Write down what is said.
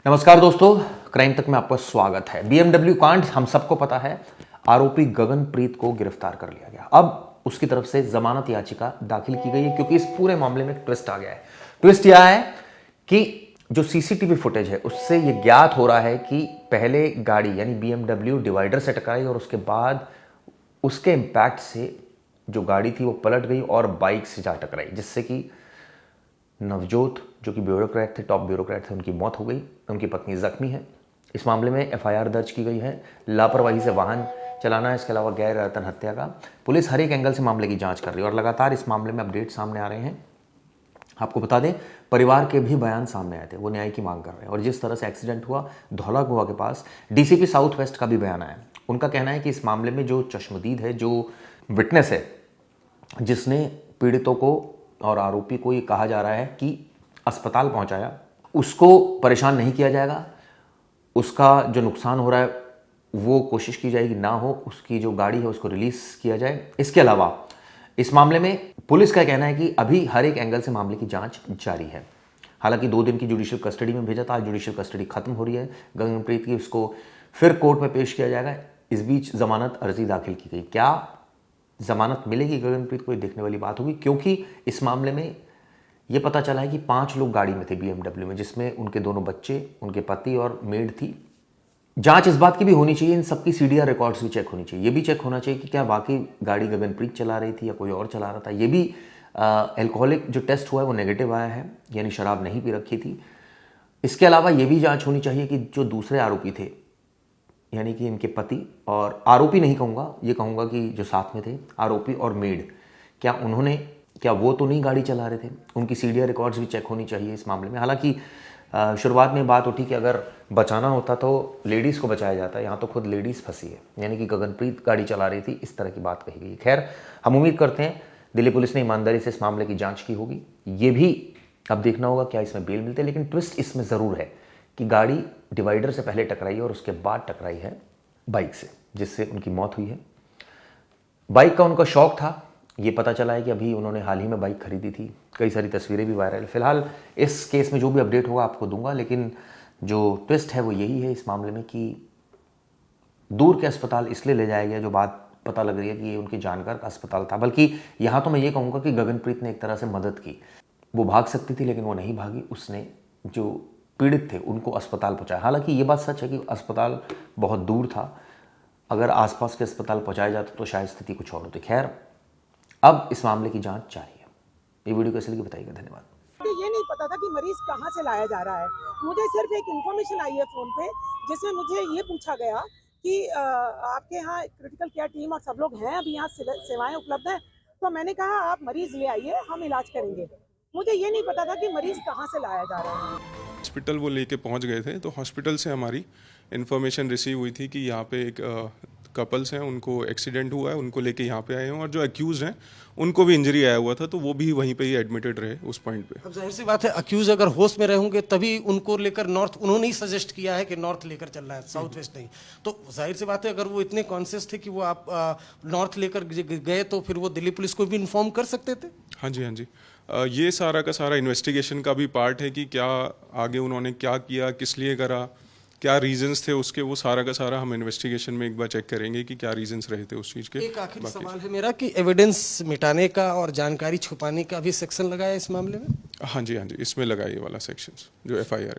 नमस्कार दोस्तों, क्राइम तक में आपका स्वागत है। BMW कांड हम सबको पता है। आरोपी गगनप्रीत को गिरफ्तार कर लिया गया। अब उसकी तरफ से जमानत याचिका दाखिल की गई है क्योंकि इस पूरे मामले में एक ट्विस्ट आ गया है। ट्विस्ट यह है कि जो सीसीटीवी फुटेज है उससे यह ज्ञात हो रहा है कि पहले गाड़ी यानी BMW डिवाइडर से टकराई और उसके बाद उसके इंपैक्ट से जो गाड़ी थी वो पलट गई और बाइक से जा टकराई, जिससे कि नवजोत जो कि ब्यूरोक्रेट थे, टॉप ब्यूरोक्रेट थे, उनकी मौत हो गई। उनकी पत्नी जख्मी है। इस मामले में एफआईआर दर्ज की गई है। लापरवाही से वाहन चलाना, इसके अलावा गैर इरादतन हत्या का। पुलिस हर एक एंगल से मामले की जांच कर रही है और लगातार इस मामले में अपडेट सामने आ रहे हैं। आपको बता दें, परिवार के भी बयान सामने आए थे, वो न्याय की मांग कर रहे हैं। और जिस तरह से एक्सीडेंट हुआ धौला कुआं के पास, डीसीपी साउथ वेस्ट का भी बयान आया। उनका कहना है कि इस मामले में जो चश्मदीद है, जो विटनेस है, जिसने पीड़ितों को और आरोपी को ये कहा जा रहा है कि अस्पताल पहुंचाया, उसको परेशान नहीं किया जाएगा। उसका जो नुकसान हो रहा है वो कोशिश की जाएगी ना हो। उसकी जो गाड़ी है उसको रिलीज किया जाए। इसके अलावा इस मामले में पुलिस का कहना है कि अभी हर एक एंगल से मामले की जांच जारी है। हालांकि 2 दिन की जुडिशियल कस्टडी में भेजा था, आज जुडिशियल कस्टडी खत्म हो रही है गगनप्रीत की। उसको फिर कोर्ट में पेश किया जाएगा। इस बीच जमानत अर्जी दाखिल की गई। क्या जमानत मिलेगी गगनप्रीत को, ये देखने वाली बात होगी, क्योंकि इस मामले में यह पता चला है कि 5 लोग गाड़ी में थे BMW में, जिसमें उनके दोनों बच्चे, उनके पति और मेड थी। जांच इस बात की भी होनी चाहिए, इन सबकी सीडीआर रिकॉर्ड्स भी चेक होनी चाहिए। ये भी चेक होना चाहिए कि क्या वाकई गाड़ी गगनप्रीत चला रही थी या कोई और चला रहा था। ये भी एल्कोहलिक जो टेस्ट हुआ है वो नेगेटिव आया है, यानी शराब नहीं पी रखी थी। इसके अलावा ये भी जांच होनी चाहिए कि जो दूसरे आरोपी थे, यानी कि इनके पति, और आरोपी नहीं कहूँगा, ये कहूँगा कि जो साथ में थे आरोपी और मेड, क्या वो तो नहीं गाड़ी चला रहे थे। उनकी सीडीआर रिकॉर्ड्स भी चेक होनी चाहिए इस मामले में। हालांकि शुरुआत में बात उठी कि अगर बचाना होता तो लेडीज़ को बचाया जाता, यहाँ तो खुद लेडीज़ फंसी है, यानी कि गगनप्रीत गाड़ी चला रही थी, इस तरह की बात कही गई। खैर, हम उम्मीद करते हैं दिल्ली पुलिस ने ईमानदारी से इस मामले की जाँच की होगी। ये भी अब देखना होगा क्या इसमें बेल मिलते हैं। लेकिन ट्विस्ट इसमें ज़रूर है कि गाड़ी डिवाइडर से पहले टकराई और उसके बाद टकराई है बाइक से, जिससे उनकी मौत हुई है। बाइक का उनका शौक था, ये पता चला है कि अभी उन्होंने हाल ही में बाइक खरीदी थी। कई सारी तस्वीरें भी वायरल है। फिलहाल इस केस में जो भी अपडेट होगा आपको दूंगा। लेकिन जो ट्विस्ट है वो यही है इस मामले में कि दूर के अस्पताल इसलिए ले जाया गया, जो बात पता लग रही है कि ये उनके जानकार का अस्पताल था। बल्कि यहाँ तो मैं ये कहूँगा कि गगनप्रीत ने एक तरह से मदद की। वो भाग सकती थी लेकिन वो नहीं भागी। उसने जो पीड़ित थे उनको अस्पताल पहुँचाया। हालांकि ये बात सच है कि अस्पताल बहुत दूर था। अगर आसपास के अस्पताल पहुँचाया जाता तो शायद स्थिति कुछ और होती। खैर, अब इस मामले की जांच जारी है। ये वीडियो कैसे लगी बताइएगा। धन्यवाद। ये नहीं पता था कि मरीज कहाँ से लाया जा रहा है। मुझे सिर्फ एक इन्फॉर्मेशन आई है फ़ोन पे, जिसमें मुझे ये पूछा गया कि आपके यहाँ क्रिटिकल केयर टीम और सब लोग हैं, अभी यहाँ सेवाएं उपलब्ध हैं। तो मैंने कहा आप मरीज ले आइए, हम इलाज करेंगे। मुझे ये नहीं पता था कि मरीज कहाँ से लाया जा रहा है। हॉस्पिटल वो लेके पहुंच गए थे, तो हॉस्पिटल से हमारी इन्फॉर्मेशन रिसीव हुई थी कि यहाँ पे एक कपल्स हैं, उनको एक्सीडेंट हुआ है, उनको लेके यहाँ पे आए हैं। और जो अक्यूज हैं उनको भी इंजरी आया हुआ था, तो वो भी वहीं पे ही एडमिटेड रहे उस पॉइंट पे। अब जाहिर सी बात है, अक्यूज अगर होश में रहेंगे तभी उनको लेकर नॉर्थ, उन्होंने ही सजेस्ट किया है कि नॉर्थ लेकर चलना है, साउथ वेस्ट नहीं। तो जाहिर सी बात है, अगर वो इतने कॉन्शियस थे कि वो आप नॉर्थ लेकर गए तो फिर वो दिल्ली पुलिस को भी इन्फॉर्म कर सकते थे। हाँ जी, हाँ जी। ये सारा का सारा इन्वेस्टिगेशन का भी पार्ट है कि क्या आगे उन्होंने क्या किया, किस लिए करा, क्या रीजंस थे उसके। वो सारा का सारा हम इन्वेस्टिगेशन में एक बार चेक करेंगे कि क्या रीजंस रहे थे उस चीज़ के। एक आखिरी सवाल है मेरा कि एविडेंस मिटाने का और जानकारी छुपाने का भी सेक्शन लगा है इस मामले में। हाँ जी, हाँ जी, इसमें लगा ये वाला सेक्शन जो FIR है।